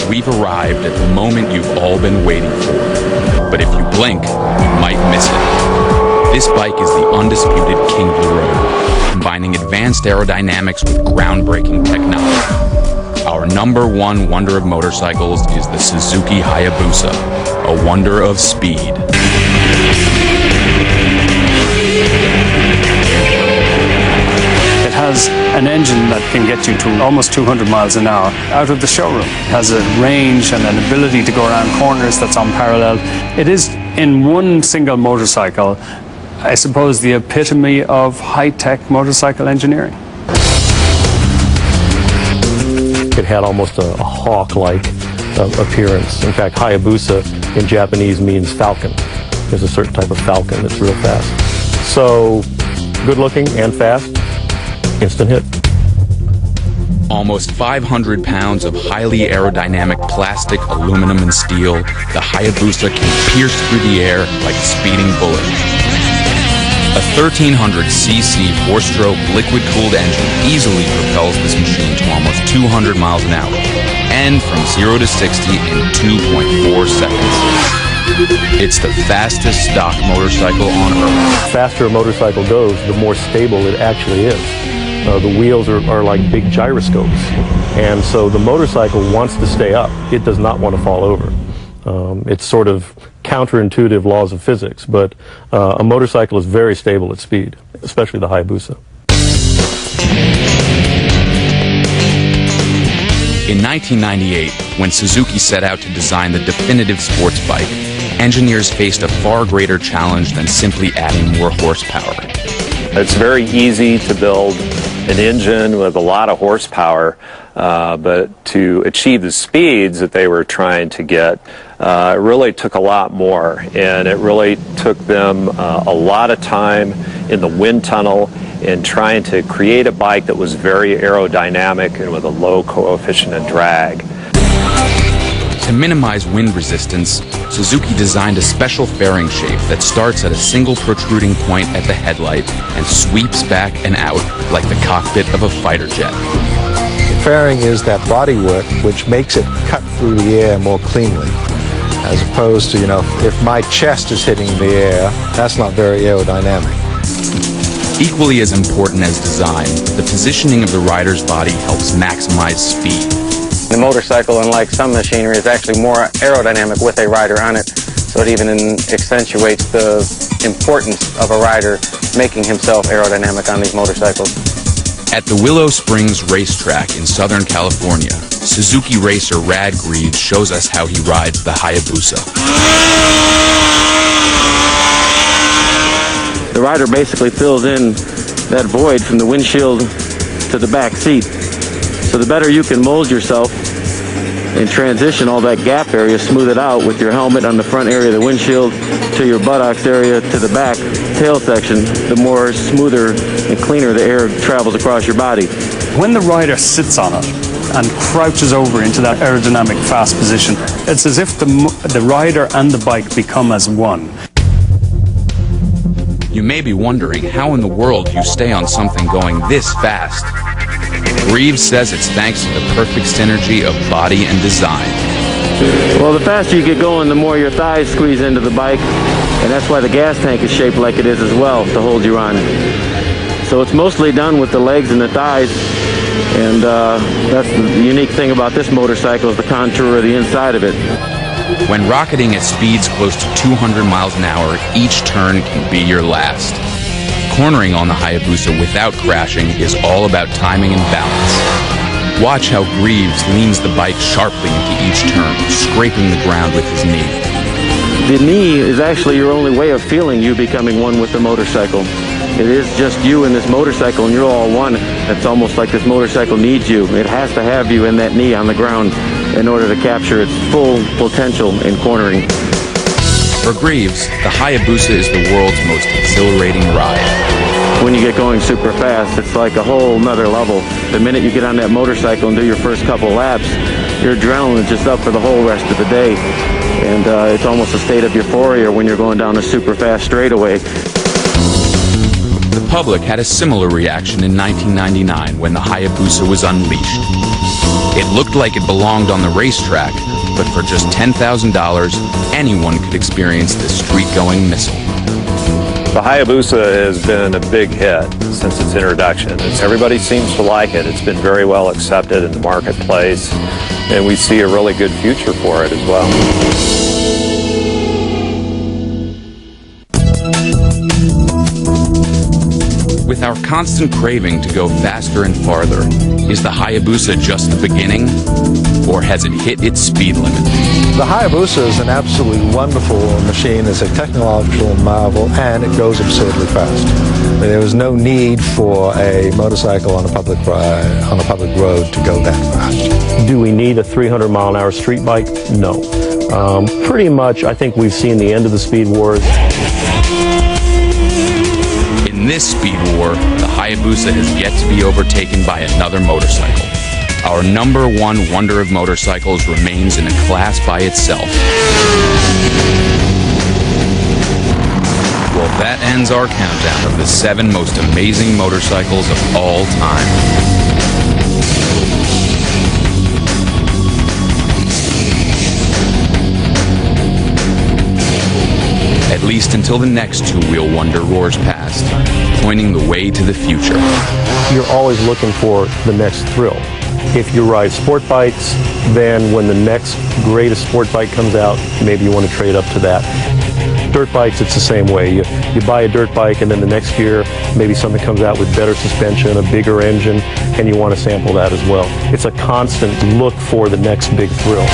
We've arrived at the moment you've all been waiting for. But if you blink, you might miss it. This bike is the undisputed king of the road, combining advanced aerodynamics with groundbreaking technology. Our #1 wonder of motorcycles is the Suzuki Hayabusa, a wonder of speed. It has an engine that can get you to almost 200 miles an hour out of the showroom. It has a range and an ability to go around corners that's unparalleled. It is, in one single motorcycle, I suppose, the epitome of high-tech motorcycle engineering. It had almost a hawk-like appearance. In fact, Hayabusa in Japanese means falcon. There's a certain type of falcon that's real fast. So, good-looking and fast. Instant hit. Almost 500 pounds of highly aerodynamic plastic, aluminum, and steel, the Hayabusa can pierce through the air like a speeding bullet. A 1300cc four-stroke liquid-cooled engine easily propels this machine to almost 200 miles an hour, and from 0 to 60 in 2.4 seconds. It's the fastest stock motorcycle on Earth. The faster a motorcycle goes, the more stable it actually is. The wheels are like big gyroscopes, and so the motorcycle wants to stay up. It does not want to fall over. It's sort of counterintuitive laws of physics, but a motorcycle is very stable at speed, especially the Hayabusa. In 1998, when Suzuki set out to design the definitive sports bike, engineers faced a far greater challenge than simply adding more horsepower. It's very easy to build an engine with a lot of horsepower, but to achieve the speeds that they were trying to get, it really took a lot more, and it really took them a lot of time in the wind tunnel in trying to create a bike that was very aerodynamic and with a low coefficient of drag. To minimize wind resistance, Suzuki designed a special fairing shape that starts at a single protruding point at the headlight and sweeps back and out like the cockpit of a fighter jet. Fairing is that bodywork which makes it cut through the air more cleanly, as opposed to, if my chest is hitting the air, that's not very aerodynamic. Equally as important as design, the positioning of the rider's body helps maximize speed. The motorcycle, unlike some machinery, is actually more aerodynamic with a rider on it, so it even accentuates the importance of a rider making himself aerodynamic on these motorcycles. At the Willow Springs racetrack in Southern California, Suzuki racer Rad Greaves shows us how he rides the Hayabusa. The rider basically fills in that void from the windshield to the back seat. So the better you can mold yourself and transition all that gap area, smooth it out with your helmet on the front area of the windshield to your buttocks area to the back tail section, the more smoother and cleaner the air travels across your body. When the rider sits on it and crouches over into that aerodynamic fast position, it's as if the rider and the bike become as one. You may be wondering how in the world you stay on something going this fast. Greaves says it's thanks to the perfect synergy of body and design. Well, the faster you get going, the more your thighs squeeze into the bike, and that's why the gas tank is shaped like it is as well, to hold you on. So it's mostly done with the legs and the thighs, and that's the unique thing about this motorcycle, is the contour of the inside of it. When rocketing at speeds close to 200 miles an hour, each turn can be your last. Cornering on the Hayabusa without crashing is all about timing and balance. Watch how Greaves leans the bike sharply into each turn, scraping the ground with his knee. The knee is actually your only way of feeling you becoming one with the motorcycle. It is just you and this motorcycle, and you're all one. It's almost like this motorcycle needs you. It has to have you in that knee on the ground in order to capture its full potential in cornering. For Greaves, the Hayabusa is the world's most exhilarating ride. When you get going super fast, it's like a whole nother level. The minute you get on that motorcycle and do your first couple laps, your adrenaline is just up for the whole rest of the day. And it's almost a state of euphoria when you're going down a super fast straightaway. The public had a similar reaction in 1999 when the Hayabusa was unleashed. It looked like it belonged on the racetrack, but for just $10,000, anyone could experience this street-going missile. The Hayabusa has been a big hit since its introduction. Everybody seems to like it. It's been very well accepted in the marketplace, and we see a really good future for it as well. With our constant craving to go faster and farther, is the Hayabusa just the beginning, or has it hit its speed limit? The Hayabusa is an absolutely wonderful machine. It's a technological marvel, and it goes absurdly fast. There was no need for a motorcycle on a public road to go that fast. Do we need a 300-mile-an-hour street bike? No. Pretty much, I think we've seen the end of the speed wars. In this speed war, the Hayabusa has yet to be overtaken by another motorcycle. Our #1 wonder of motorcycles remains in a class by itself. Well, that ends our countdown of the 7 most amazing motorcycles of all time. At least until the next two-wheel wonder roars past, pointing the way to the future. You're always looking for the next thrill. If you ride sport bikes, then when the next greatest sport bike comes out, maybe you want to trade up to that. Dirt bikes, it's the same way. You buy a dirt bike, and then the next year, maybe something comes out with better suspension, a bigger engine, and you want to sample that as well. It's a constant look for the next big thrill.